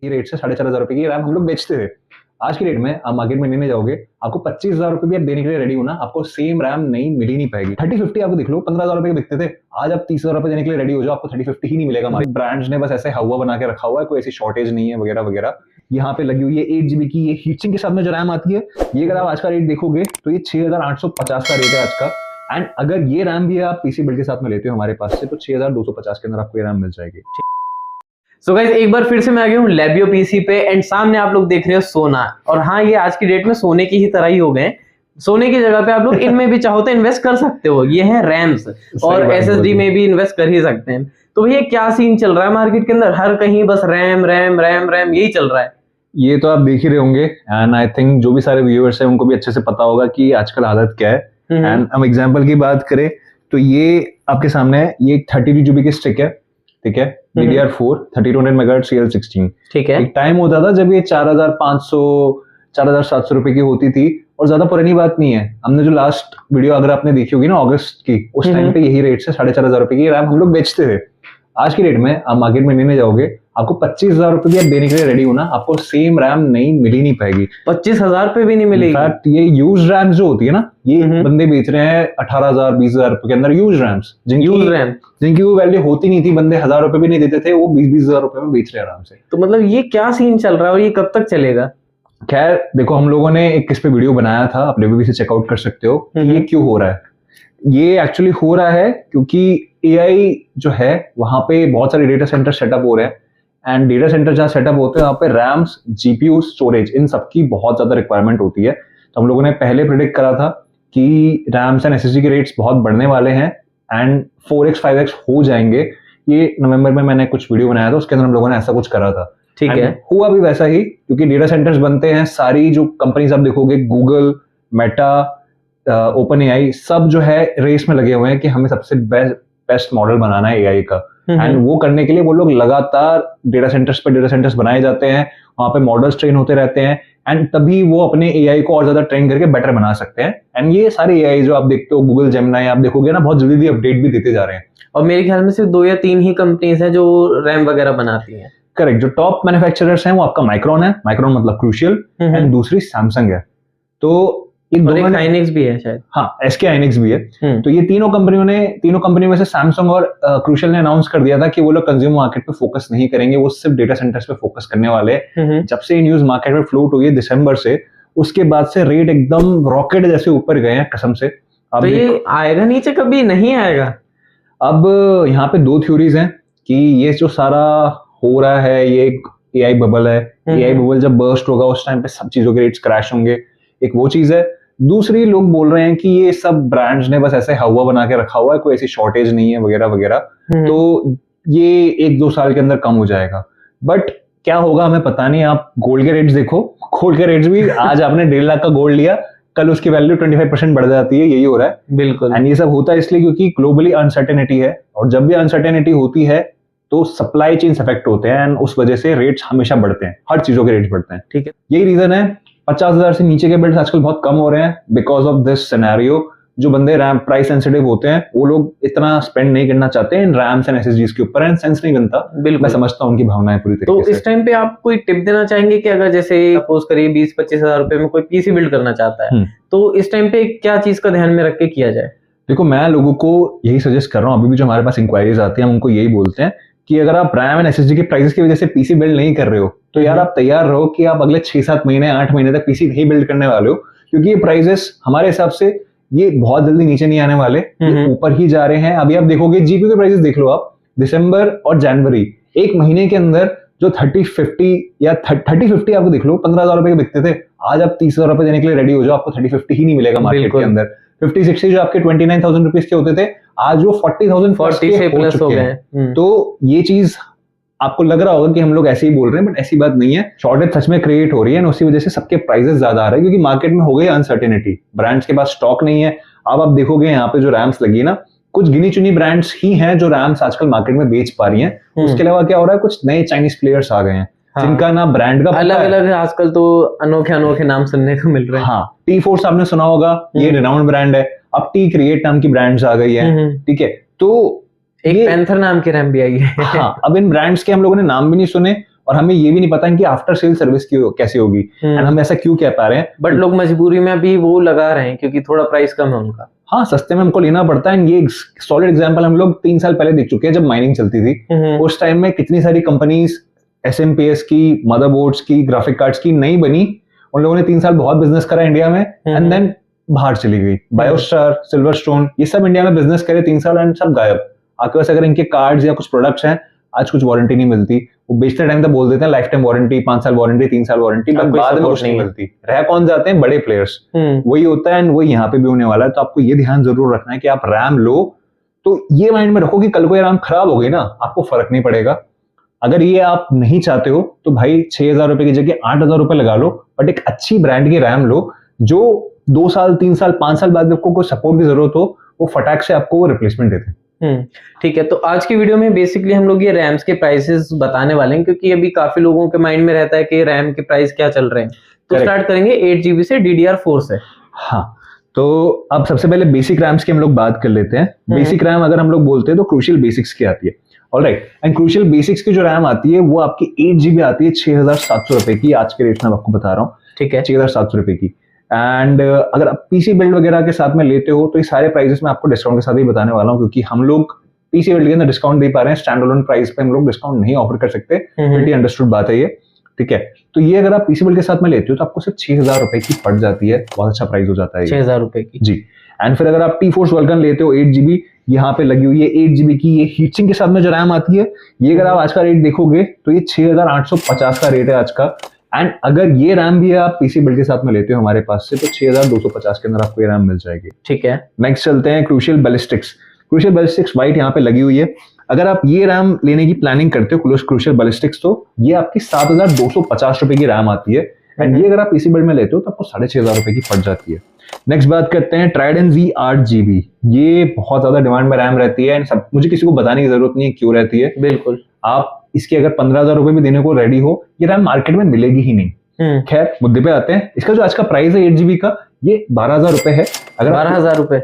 ये रेट से 4,500 रुपए की रैम हम लोग बेचते थे। आज की डेट में आप मार्केट में लेने जाओगे, आपको 25,000 रुपए भी आप देने के लिए रेडी हो ना, आपको सेम रैम नहीं मिल ही नहीं पाएगी। 3050 आपको देख लो, 15,000 रुपए के बिकते थे, आज आप 30,000 रुपए देने के लिए रेडी हो जाओ, आपको 3050 ही नहीं मिलेगा। ब्रांड्स ने बस ऐसे हवा बना के रखा हुआ है, कोई ऐसी शॉर्टेज नहीं है वगैरह वगैरह। यहाँ पे लगी हुई है 8 GB की ये हीटसिंक के साथ में जो रैम आती है, ये अगर आप आज का रेट देखोगे तो ये 6,850 का रेट है आज का। एंड अगर ये रैम भी आप पीसी बिल्ड के साथ में लेते हो हमारे पास से, तो 6,250 के अंदर आपको ये रैम मिल जाएगी। सो गाइस, एक बार फिर से मैं आ गया हूँ लैबियो पीसी पे एंड सामने आप लोग देख रहे हो सोना। और हाँ, ये आज की डेट में सोने की ही तरह ही हो गए। सोने की जगह पे आप लोग इनमें भी चाहो तो इन्वेस्ट कर सकते हो। ये है रैम्स और एसएसडी में भी इन्वेस्ट कर ही सकते हैं। तो भैया क्या सीन चल रहा है मार्केट के अंदर? हर कहीं बस रैम रैम रैम रैम यही चल रहा है। ये तो आप देख ही रहे होंगे एंड आई थिंक जो भी सारे व्यूअर्स हैं उनको भी अच्छे से पता होगा कि आजकल हालत क्या है। एंड हम एग्जांपल की बात करें तो ये आपके सामने है, ये 32 GB की स्टिक है, ठीक है, DDR4 3200 MHz CL16। ठीक है। एक टाइम होता था जब ये 4,500 4,700 रुपए की होती थी, और ज्यादा पुरानी बात नहीं है। हमने जो लास्ट वीडियो अगर आपने देखी होगी ना अगस्त की, उस टाइम पे यही रेट से 4,500 रुपए की रैम हम लोग बेचते थे। आज की डेट में आप मार्केट में लेने जाओगे, आपको 25,000 रुपए भी आप देने के लिए रेडी हो ना, आपको सेम रैम नहीं मिल ही नहीं पाएगी। 25,000 पे भी नहीं मिलेगी। इनफैक्ट ये यूज रैम्स जो होती है ना, ये बंदे बेच रहे हैं 18,000 20,000 रुपए के अंदर यूज रैम्स, जिनकी वो वैल्यू होती नहीं थी, बंदे 1,000 रुपए भी नहीं देते थे, वो 20,000 रुपए में बेच रहे हैं आराम से। तो मतलब ये क्या सीन चल रहा है और ये कब तक चलेगा? खैर देखो, हम लोगों ने एक इस पे वीडियो बनाया था, आप भी से चेकआउट कर सकते हो कि ये क्यों हो रहा है। ये एक्चुअली हो रहा है क्योंकि एआई जो है वहां पे बहुत सारे डेटा सेंटर सेटअप हो रहे हैं। एंड डेटा सेंटर जहाँ सेटअप होते हैं वहां पे रैम्स, जीपीयू, स्टोरेज, इन सबकी बहुत ज्यादा रिक्वायरमेंट होती है। तो हम लोगों ने पहले प्रिडिक्ट करा था कि रैम्स एंड एसएसडी के रेट्स बहुत बढ़ने वाले हैं एंड 4x 5x हो जाएंगे। ये नवंबर में मैंने कुछ वीडियो बनाया था, उसके अंदर हम लोगों ने ऐसा कुछ करा था। ठीक है, हुआ भी वैसा ही, क्योंकि डेटा सेंटर्स बनते हैं, सारी जो कंपनीज आप देखोगे, गूगल, मेटा, ओपन एआई, सब जो है रेस में लगे हुए हैं कि हमें सबसे बेस्ट मॉडल बनाना है एआई का। एंड वो करने के लिए वो लोग लगातार डेटा सेंटर्स बनाए जाते हैं, वहां पे मॉडल्स ट्रेन होते रहते हैं, एंड तभी वो अपने एआई को और ज्यादा ट्रेन करके बेटर बना सकते हैं। एंड ये सारे एआई जो आप देखते हो, गूगल जेमिनी आप देखोगे ना, बहुत जल्दी अपडेट भी देते जा रहे हैं। और मेरे ख्याल में सिर्फ 2 या 3 ही कंपनीज हैं जो रैम वगैरह बनाती हैं। करेक्ट, जो टॉप मैन्युफैक्चरर्स हैं वो आपका माइक्रोन है, माइक्रोन मतलब क्रूशियल, एंड दूसरी सैमसंग है। तो एक हाइनिक्स भी है शायद। हाँ, एसके हाइनिक्स भी है। तो ये तीनों कंपनियों में से सैमसंग और क्रूशियल ने अनाउंस कर दिया था कि वो लोग कंज्यूमर मार्केट पे फोकस नहीं करेंगे, वो सिर्फ डेटा सेंटर्स पे फोकस करने वाले हैं। जब से ये न्यूज मार्केट में फ्लोट हुई है दिसंबर से, उसके बाद से रेट एकदम रॉकेट जैसे ऊपर गए हैं कसम से। तो ये आएगा नीचे कभी नहीं आएगा? अब यहाँ पे 2 थ्योरीज हैं कि ये जो सारा हो रहा है ये एक एआई बबल है। एआई बबल जब बर्स्ट होगा उस टाइम पे सब चीजों के रेट्स क्रैश होंगे, एक वो चीज है। दूसरी, लोग बोल रहे हैं कि ये सब ब्रांड्स ने बस ऐसे हवा बना के रखा हुआ है, कोई ऐसी शॉर्टेज नहीं है वगैरह वगैरह, तो ये 1-2 साल के अंदर कम हो जाएगा। बट क्या होगा हमें पता नहीं। आप गोल्ड के रेट्स देखो, गोल्ड के रेट्स भी आज आपने 1.5 लाख का गोल्ड लिया, कल उसकी वैल्यू 25% बढ़ जाती है, यही हो रहा है। बिल्कुल। एंड ये सब होता है इसलिए क्योंकि ग्लोबली अनसर्टेनिटी है, और जब भी अनसर्टेनिटी होती है तो सप्लाई चेन इफेक्ट होते हैं, एंड उस वजह से रेट्स हमेशा बढ़ते हैं, हर चीजों के रेट्स बढ़ते हैं। ठीक है, यही रीजन है 50,000 से नीचे के बिल्ड्स आजकल बहुत कम हो रहे हैं बिकॉज ऑफ दिस सिनेरियो। जो बंदे रैम प्राइस सेंसिटिव होते हैं वो लोग इतना स्पेंड नहीं करना चाहते इन रैम्स एंड एसएसडीज के ऊपर, एंड सेंस नहीं बनता। मैं समझता हूं उनकी भावनाएं पूरी तरीके से। तो इस टाइम पे आप कोई टिप देना चाहेंगे कि अगर जैसे सपोज करिए 20-25 हजार रुपए में कोई पीसी बिल्ड करना चाहता है, तो इस टाइम पे क्या चीज का ध्यान में रख के किया जाए? देखो, मैं लोगों को यही सजेस्ट कर रहा हूँ, अभी भी जो हमारे पास इंक्वायरीज आती है हम उनको यही बोलते हैं कि अगर आप रैम एंड एसएसडी के प्राइसेस की वजह से पीसी बिल्ड नहीं कर रहे हो, तो यार आप तैयार रहो कि आप अगले 6-7 महीने 8 महीने तक पीसी नहीं बिल्ड करने वाले हो, क्योंकि ये प्राइसेस हमारे हिसाब से ये बहुत जल्दी नीचे नहीं आने वाले, ऊपर ही जा रहे हैं। अभी आप देखोगे जीपीयू के प्राइसेस देख लो आप, दिसंबर और जनवरी, एक महीने के अंदर जो 3050 या 3050 आपको देख लो 15,000 रुपए के बिकते थे, आज आप 30,000 रुपए देने के लिए रेडी हो जाओ, आपको 3050 ही नहीं मिलेगा मार्केट के अंदर। 50-60 जो आपके 29,000 रुपीज के होते थे, आज वो 40,000 से प्लस हो गए। तो ये चीज आपको लग रहा होगा कि हम लोग ऐसे ही बोल रहे हैं, बट ऐसी बात नहीं है। शॉर्टेज सच में क्रिएट हो रही है, उसी वजह से सबके प्राइसेस ज्यादा आ रहे हैं, क्योंकि मार्केट में हो गई अनसर्टेनिटी, ब्रांड्स के पास स्टॉक नहीं है। अब आप देखोगे यहाँ पे जो रैम्स लगी ना, कुछ गिनी चुनी ब्रांड्स ही हैं जो रैम्स आजकल मार्केट में बेच पा रही हैं। उसके अलावा क्या हो रहा है, कुछ नए चाइनीज प्लेयर्स आ गए हैं जिनका ना ब्रांड का अलग अलग है, आजकल तो अनोखे अनोखे नाम सुनने को मिल रहे हैं। हाँ, T-Force आपने सुना होगा, ये रिनाउंड ब्रांड है। अब टी क्रिएट नाम की ब्रांड्स आ गई है, ठीक है। तो एक पैंथर नाम की रैम भी आई है। हाँ, अब इन ब्रांड्स के हम लोगों ने नाम भी नहीं सुने, और हमें ये भी नहीं पता कि आफ्टर सेल सर्विस कैसी होगी, एंड हम ऐसा क्यों कह पा रहे हैं। बट लोग मजबूरी में अभी वो लगा रहे हैं क्योंकि थोड़ा प्राइस कम है उनका। हाँ, सस्ते में हमको लेना पड़ता है। ये सॉलिड एग्जांपल हम लोग 3 साल पहले देख चुके हैं जब माइनिंग चलती थी। उस टाइम में कितनी सारी कंपनीज SMPS की, मदरबोर्ड्स की, ग्राफिक कार्ड्स की नहीं बनी, उन लोगों ने 3 साल बहुत बिजनेस करा इंडिया में, एंड देन बाहर चली गई। बायोस्टार, सिल्वरस्टोन, ये सब इंडिया में बिजनेस करे 3 साल एंड सब गायब। आपके पास अगर इनके कार्ड्स या कुछ प्रोडक्ट्स हैं, आज कुछ वारंटी नहीं मिलती। वो बेचते टाइम तो बोल देते हैं लाइफ टाइम वारंटी, 5 साल वारंटी, 3 साल वारंटी, बट बाद में कुछ नहीं मिलती। रह कौन जाते हैं? बड़े प्लेयर्स। वही होता है, एंड वही यहाँ पे भी होने वाला है। तो आपको ये ध्यान जरूर रखना है कि आप रैम लो तो ये माइंड में रखो कि कल को ये रैम खराब हो गई ना, आपको फर्क नहीं पड़ेगा। अगर ये आप नहीं चाहते हो तो भाई 6,000 रुपए की जगह 8,000 रुपए लगा लो, बट एक अच्छी ब्रांड की रैम लो जो 2 साल, 3 साल, 5 साल बाद आपको कोई सपोर्ट की जरूरत हो, वो फटाक से आपको वो रिप्लेसमेंट देते हैं। ठीक है, तो आज की वीडियो में बेसिकली हम लोग ये रैम्स के प्राइसेस बताने वाले हैं, क्योंकि अभी काफी लोगों के माइंड में रहता है कि रैम के प्राइस क्या चल रहे हैं। तो स्टार्ट करेंगे 8GB से DDR4 से। हाँ, तो अब सबसे पहले बेसिक रैम्स की हम लोग बात कर लेते हैं। बेसिक रैम अगर हम लोग बोलते हैं तो क्रूशियल बेसिक्स की आती है। ऑलराइट, एंड क्रूशियल बेसिक्स की जो रैम आती है वो आपकी 8GB आती है 6,700 रुपए की। आज के रेट में आपको बता रहा हूँ, ठीक है, 6,700 रुपए की। एंड अगर आप पीसी बिल्ड वगैरह के साथ में लेते हो तो ये सारे प्राइसेस मैं आपको डिस्काउंट के साथ ही बताने वाला हूँ, क्योंकि हम लोग पीसी बिल्ड के अंदर डिस्काउंट दे पा रहे हैं, स्टैंड अलोन प्राइस पे हम लोग डिस्काउंट नहीं ऑफर कर सकते। प्रीटी अंडरस्टूड बात है ये, ठीक है। तो ये अगर आप पीसी बिल्ड के साथ में लेते हो तो आपको सिर्फ 6,000 रुपए की पड़ जाती है। बहुत अच्छा प्राइस हो जाता है 6,000 रुपए की जी। एंड फिर अगर आप T-Force Vulcan लेते हो 8GB, यहाँ पे लगी हुई है 8GB की, ये हीटसिंक के साथ में जो रैम आती है, ये अगर आप आज का रेट देखोगे तो ये 6,850 का रेट है आज का। एंड अगर ये रैम भी आप पीसी बिल्ड के साथ में लेते हो हमारे पास से तो 6,250 के अंदर आपको ये रैम मिल जाएगी, ठीक है। नेक्स्ट चलते हैं crucial ballistics. Crucial ballistics white यहाँ पे लगी हुई है। अगर आप ये रैम लेने की प्लानिंग करते हो क्रूशियल बैलिस्टिक्स, तो ये आपकी 7,250 रुपए की रैम आती है। एंड ये अगर आप पीसी बिल्ड में लेते हो तो आपको 6,500 रुपए की पड़ जाती है। नेक्स्ट बात करते हैं ट्राइडेंट Z 8GB। ये बहुत ज्यादा डिमांड में रैम रहती है, एंड सब मुझे किसी को बताने की जरूरत नहीं है क्यों रहती है। बिल्कुल, आप इसके अगर 15,000 रुपए भी देने को रेडी हो, ये रैम मार्केट में मिलेगी ही नहीं। खैर, मुद्दे पे आते हैं। इसका जो आज का प्राइस है 8GB का, ये 12,000 रुपए है। अगर 12,000 रुपए,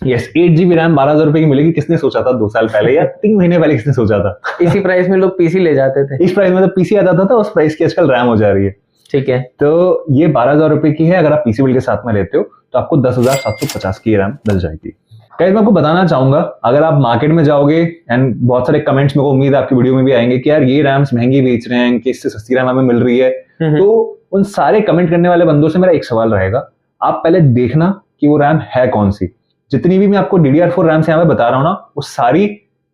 यस, 8GB रैम 12,000 रुपए की मिलेगी। किसने सोचा था 2 साल पहले या 3 महीने पहले किसने सोचा था? इसी प्राइस में लोग पीसी ले जाते थे। इस प्राइस में तो पीसी आ जाता था, उस प्राइस की आजकल रैम हो जा रही है, ठीक है। तो ये 12,000 रुपए की है। अगर आप पीसी बिल्ड के साथ में लेते हो तो आपको 10,750 की रैम मिल जाएगी। गाइस, मैं आपको बताना चाहूंगा, अगर आप मार्केट में जाओगे, एंड बहुत सारे कमेंट्स मेरे को उम्मीद है आपकी वीडियो में भी आएंगे कि यार ये रैम्स महंगी बेच रहे हैं, कि इससे सस्ती रैम हमें मिल रही है, तो उन सारे कमेंट करने वाले बंदों से मेरा एक सवाल रहेगा, आप पहले देखना कि वो रैम है कौन सी। जितनी भी मैं आपको DDR4 रैम्स यहाँ पे बता रहा हूँ ना, वो सारी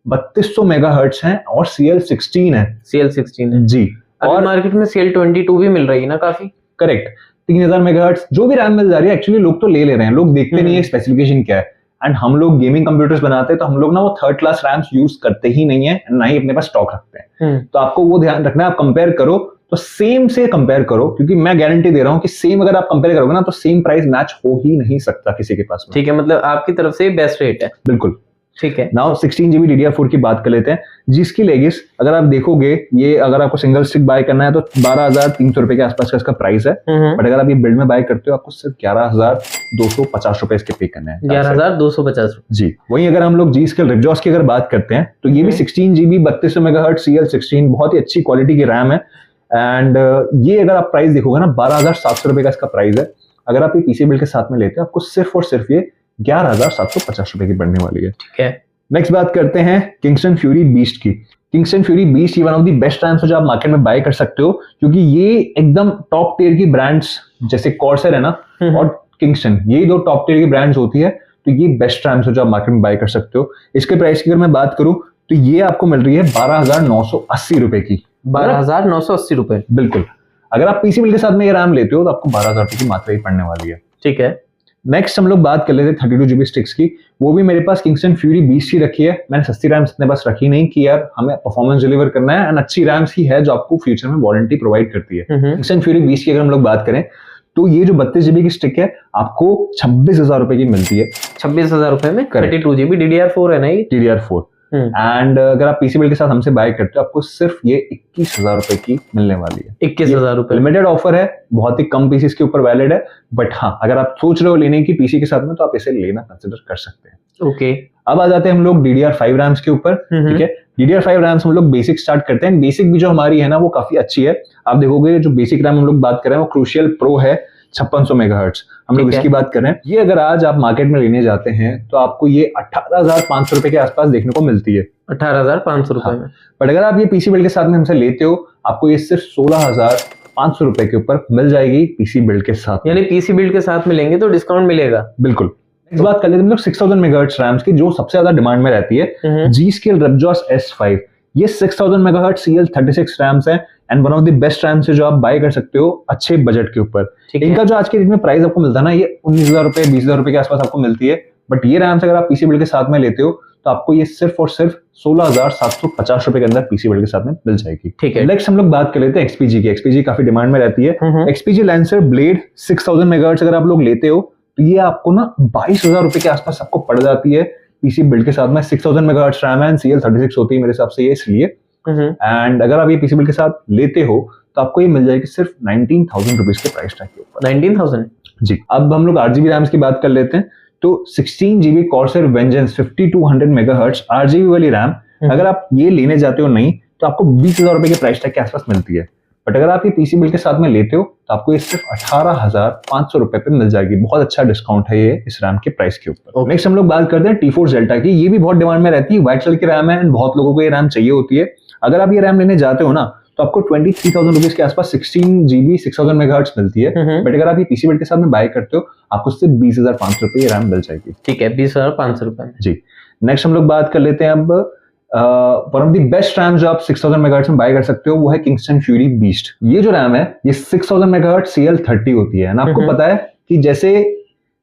3200 मेगाहर्ट्ज हैं और CL16 है। CL16 है जी। और मार्केट में CL22 भी मिल रही है ना काफी। करेक्ट, 3,000 मेगाहर्ट्ज जो भी रैम मिल जा रही है। एक्चुअली लोग तो ले रहे हैं, लोग देखते नहीं है स्पेसिफिकेशन क्या है। एंड हम लोग गेमिंग कंप्यूटर्स बनाते हैं तो हम लोग ना वो थर्ड क्लास रैम्स यूज करते ही नहीं है, ना ही अपने पास स्टॉक रखते हैं। तो आपको वो ध्यान रखना है। आप कंपेयर करो तो सेम से कंपेयर करो, क्योंकि मैं गारंटी दे रहा हूँ कि सेम अगर आप कंपेयर करोगे ना तो सेम प्राइस मैच हो ही नहीं सकता किसी के पास में। ठीक है, मतलब आपकी तरफ से बेस्ट रेट है। बिल्कुल, ठीक है। नाउ 16GB DDR4 की बात कर लेते हैं, जिसकी लेगिस अगर आप देखोगे, ये अगर आपको सिंगल स्टिक बाय करना है तो 12,300 रुपए के आसपास का इसका प्राइस है। बट अगर आप ये बिल्ड में बाय करते हो आपको सिर्फ 11,250 रुपए इसके पे करने हैं। 11,250 जी। वहीं अगर हम लोग G-Skill Ripjaws की अगर बात करते हैं तो ये भी 16GB 3200 मेगाहर्ट्ज CL16, बहुत ही अच्छी क्वालिटी की रैम है। एंड ये अगर आप प्राइस देखोगे ना, 12,700 रुपए का इसका प्राइस है। अगर आप ये पीसी बिल्ड के साथ में लेते हैं आपको सिर्फ और सिर्फ ये 11,750 रुपए की पड़ने वाली है, ठीक है। नेक्स्ट बात करते हैं किंगस्टन फ्यूरी बीस्ट की। किंगस्टन फ्यूरी बीस्ट ये one of the best RAMs है जो आप मार्केट में बाय कर सकते हो, क्योंकि ये एकदम टॉप टियर की ब्रांड्स जैसे कॉर्सर है ना और किंगस्टन, यही 2 टॉप टियर की ब्रांड्स होती है। तो ये बेस्ट रैम्स है जो आप मार्केट में बाय कर सकते हो। इसके प्राइस की अगर मैं बात करूं तो ये आपको मिल रही है 12,980 रुपए की। 12,980 रुपए, बिल्कुल। अगर आप पीसी बिल्ड के साथ में ये रैम लेते हो तो आपको 12,000 रुपए की मात्रा ही पड़ने वाली है, ठीक है। नेक्स्ट हम लोग बात कर लेते हैं 32GB स्टिक्स की। वो भी मेरे पास किंगस्टन फ्यूरी 20 की रखी है। मैंने सस्ती रैम्स अपने पास रखी नहीं कि यार हमें परफॉर्मेंस डिलीवर करना है, एंड अच्छी रैम्स ही है जो आपको फ्यूचर में वारंटी प्रोवाइड करती है। किंगस्टन फ्यूरी 20 की अगर हम लोग बात करें तो ये जो 32GB की स्टिक है आपको 26,000 रुपए की मिलती है। 26,000 रुपए में 32GB DDR4 है ना ये? DDR4। एंड अगर आप पीसी बिल्ड के साथ हमसे बाय करते हो आपको सिर्फ ये 21,000 रुपए की मिलने वाली है। 21,000 रुपए, लिमिटेड ऑफर है, बहुत ही कम पीसीस के ऊपर वैलिड है। बट हाँ, अगर आप सोच रहे हो लेने की पीसी के साथ में तो आप इसे लेना कंसिडर कर सकते हैं। ओके। अब आ जाते हैं हम लोग DDR5 रैम्स के ऊपर, ठीक है। DDR5 रैम्स हम लोग बेसिक स्टार्ट करते हैं। बेसिक भी जो हमारी है ना वो काफी अच्छी है। आप देखोगे जो बेसिक रैम हम लोग बात कर रहे हैं वो क्रूशियल प्रो है 5600 मेगाहर्ट्ज, हम लोग इसकी बात कर रहे हैं। ये अगर आज आप मार्केट में लेने जाते हैं तो आपको ये 18,500 रुपए के आसपास देखने को मिलती है। 18,500 रुपए में। बट अगर आप ये पीसी बिल्ड के साथ में हमसे लेते हो आपको ये सिर्फ 16,500 रुपए के ऊपर मिल जाएगी पीसी बिल्ड के साथ। यानी पीसी बिल्ड के साथ में लेंगे तो डिस्काउंट मिलेगा। बिल्कुल। इस बात कर लेते हैं हम लोग 6000 मेगाहर्ट्ज रैम्स की जो सबसे ज्यादा डिमांड में रहती है। G-Skill Repos S5 ये 6000 मेगाहर्ट्ज CL36 रैम्स है and one of the best RAMs है जो आप बाय कर सकते हो अच्छे बजट के ऊपर। इनका जो आज के डेट में प्राइस आपको मिलता है ना ये 19,000 रुपए 20,000 रुपए के आसपास आपको मिलती है। बट ये रैम्स अगर आप पीसी बिल्ड के साथ में लेते हो तो आपको ये सिर्फ और सिर्फ 16,750 रुपए के अंदर पीसी बिल्ड के साथ में मिल जाएगी। ठीक है। नेक्स्ट हम लोग बात कर लेते हैं XPG की। XPG काफी डिमांड में रहती है। XPG Lancer Blade 6000 मेगाहर्ट्ज अगर आप लोग लेते हो तो ये आपको ना 22,000 रुपए के आसपास आपको पड़ जाती है पीसी बिल्ड के साथ में। 6000 मेगाहर्ट्ज रैम है, CL36 होती है मेरे हिसाब से ये इसलिए। एंड अगर आप ये पीसी बिल्ड के साथ लेते हो तो आपको ये मिल जाएगी सिर्फ 19,000 रुपीज के प्राइस टैग के ऊपर। 19,000 जी। अब हम लोग 8GB रैम्स की बात कर लेते हैं तो 16GB Corsair Vengeance 5200 megahertz 8GB वाली रैम अगर आप ये लेने जाते हो नहीं तो आपको 20,000 रुपए के प्राइस टैग के आसपास मिलती है। बट अगर आप ये पीसी बिल्ड के साथ में लेते हो तो आपको ये सिर्फ 18,500 रुपए पे मिल जाएगी। बहुत अच्छा डिस्काउंट है ये इस रैम के प्राइस के ऊपर। नेक्स्ट हम लोग बात करते हैं T4 Zelta की। ये भी बहुत डिमांड में रहती है, व्हाइट कलर की रैम है एंड बहुत लोगों को ये रैम चाहिए होती है। अगर आप ये रैम लेने जाते हो ना तो आपको 23,000 रुपीज के आसपास 16GB 6000 मेगाहर्ट्ज मिलती है। बट अगर आप ये पीसी बिल्ड के साथ में बाय करते हो आपको सिर्फ 20,500 रुपए ये रैम मिल जाएगी। ठीक है, 20,500 रुपए में। जी। नेक्स्ट हम लोग बात कर लेते हैं अब one of the best RAM जो आप 6000 मेगाहर्ट्ज में बाय कर सकते हो वो है Kingston Fury Beast। ये जो रैम है ये 6000 मेगाहर्ट्ज CL30 होती है ना। आपको पता है कि जैसे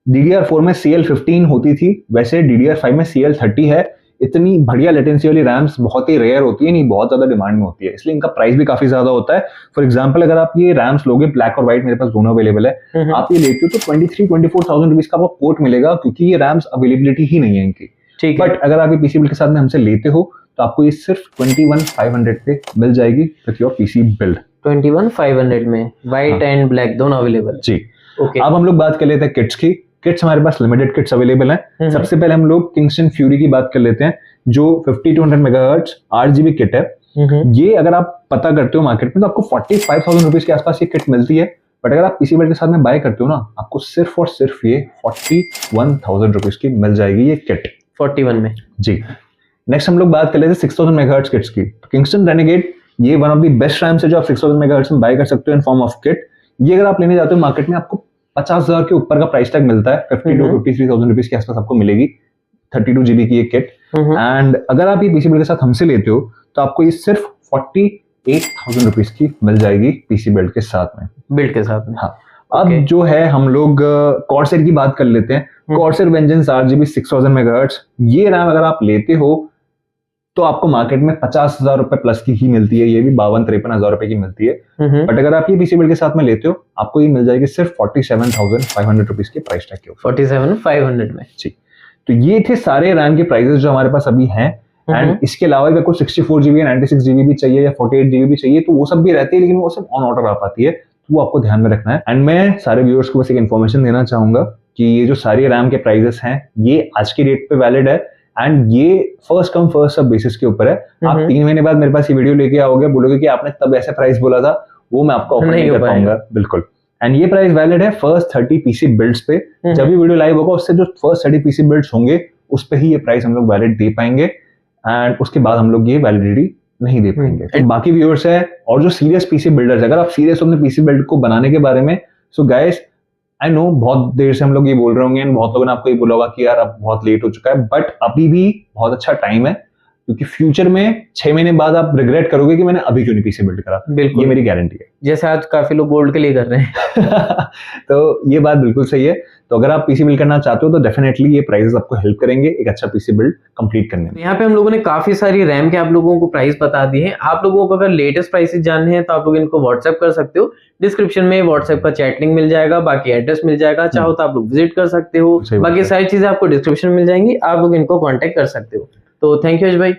DDR4 में CL15 होती थी वैसे DDR5 में CL30 है। इतनी बढ़िया लेटेंसी वाली रैम्स बहुत ही रेयर होती है, नहीं बहुत ज्यादा डिमांड में होती है, इसलिए इनका प्राइस भी काफी ज्यादा होता है। फॉर एग्जांपल अगर आप ये रैम्स लोगे ब्लैक और व्हाइट मेरे पास दोनों अवेलेबल है, आप ये लेते हो तो 23-24,000 रुपीज का आपको पोर्ट मिलेगा क्योंकि ये रैम्स अवेलेबिलिटी ही नहीं है इनकी। ठीक है। बट अगर आप ये पीसी बिल्ड के साथ में हमसे लेते हो तो आपको ये सिर्फ 21,500 पे मिल जाएगी विथ योर पीसी बिल्ड। 21,500 में व्हाइट एंड ब्लैक दोनों अवेलेबल है। जी। ओके। अब हम लोग बात कर लेते हैं किट्स की। किट्स हमारे पास लिमिटेड किट्स अवेलेबल हैं। सबसे पहले हम लोग Kingston Fury की बात कर लेते हैं जो 5200 मेगाहर्ट्ज 8GB किट है। ये अगर आप पता करते हो मार्केट में तो आपको 45,000 रुपीज के आसपास ये किट मिलती है। बट अगर आप पीसी बिल्ड के साथ में बाय करते हो ना आपको सिर्फ और सिर्फ ये 41,000 रुपीज की मिल जाएगी ये किट। 41 में। जी। नेक्स्ट हम लोग बात कर लेते हैं 6000 मेगाहर्ट्ज किट्स की। Kingston Renegade ये one of the best RAMs है जो आप 6000 मेगाहर्ट्ज में बाय कर सकते हो इन फॉर्म ऑफ किट। ये अगर आप लेने जाते हो मार्केट में आपको 50,000 के ऊपर का प्राइस टैग मिलता है। 52-53,000 रुपीज के आसपास आपको मिलेगी 32GB की ये किट। एंड अगर आप ये पीसी बिल्ड के साथ हमसे लेते हो तो आपको ये सिर्फ 48,000 रुपीज की मिल जाएगी पीसी बिल्ड के साथ में। बिल्ड के साथ में। हाँ। अब जो है हम लोग Corsair की बात कर लेते हैं। Corsair Vengeance 8GB 6000 मेगाहर्ट्ज ये रैम अगर आप लेते हो तो आपको मार्केट में 50,000 रुपए प्लस की ही मिलती है। ये भी 52-53,000 रुपए की मिलती है। बट अगर आप ये पीसी बिल्ड के साथ में लेते हो आपको ये मिल जाएगी सिर्फ 47,500 रुपीज के प्राइस टैग के ऊपर। 47,500 में। जी। तो ये थे सारे रैम के प्राइसेस जो हमारे पास अभी हैं। एंड इसके अलावा अगर कोई 64GB या 96GB भी चाहिए या 48GB भी चाहिए तो वो सब भी रहती है, लेकिन वो सब ऑन ऑर्डर आ पाती है, तो वो आपको ध्यान में रखना है। एंड मैं सारे व्यूअर्स को बस एक इन्फॉर्मेशन देना चाहूंगा कि ये जो सारे रैम के प्राइसेस हैं ये आज की डेट पे वैलिड है एंड ये first come first serve basis के ऊपर है। आप 3 महीने बाद मेरे पास ये वीडियो लेके आओगे, बोलोगे कि आपने तब ऐसे प्राइस बोला था, वो मैं आपको ऑफर नहीं कर पाऊंगा। बिल्कुल। एंड ये प्राइस वैलिड है फर्स्ट 30 पीसी बिल्ड्स पे। जब भी वीडियो लाइव होगा उससे जो फर्स्ट 30 पीसी बिल्ड्स होंगे उस पे ही ये प्राइस हम लोग वैलिड दे पाएंगे एंड उसके बाद हम लोग ये वैलिडिटी नहीं दे पाएंगे। तो बाकी व्यूअर्स है और जो सीरियस पीसी बिल्डर्स, अगर आप सीरियस हो अपने पीसी बिल्ड को बनाने के बारे में, सो गाइस आई नो बहुत देर से हम लोग ये बोल रहे होंगे, बहुत लोगों ने आपको ये बोला होगा कि यार अब बहुत लेट हो चुका है, बट अभी भी बहुत अच्छा टाइम है क्योंकि फ्यूचर में 6 महीने बाद आप रिग्रेट करोगे कि मैंने अभी क्यों नहीं पीसी बिल्ड करा। बिल्कुल, ये मेरी गारंटी है। जैसे आज काफी लोग गोल्ड के लिए कर रहे हैं। तो ये बात बिल्कुल सही है। तो अगर आप पीसी बिल्ड करना चाहते हो तो डेफिनेटली ये प्राइसेस आपको हेल्प करेंगे एक अच्छा पीसी बिल्ड कंप्लीट करने में। यहाँ पे हम लोगों ने काफी सारी रैम के आप लोगों को प्राइस बता दिए हैं। आप लोगों को अगर लेटेस्ट प्राइसेस जानने हैं तो आप लोग इनको व्हाट्सएप कर सकते हो। डिस्क्रिप्शन में व्हाट्सएप का चैट लिंक मिल जाएगा, बाकी एड्रेस मिल जाएगा, चाहो तो आप लोग विजिट कर सकते हो। बाकी सारी चीजें आपको डिस्क्रिप्शन में मिल जाएंगी, आप लोग इनको कॉन्टेक्ट कर सकते हो। तो थैंक यू भाई।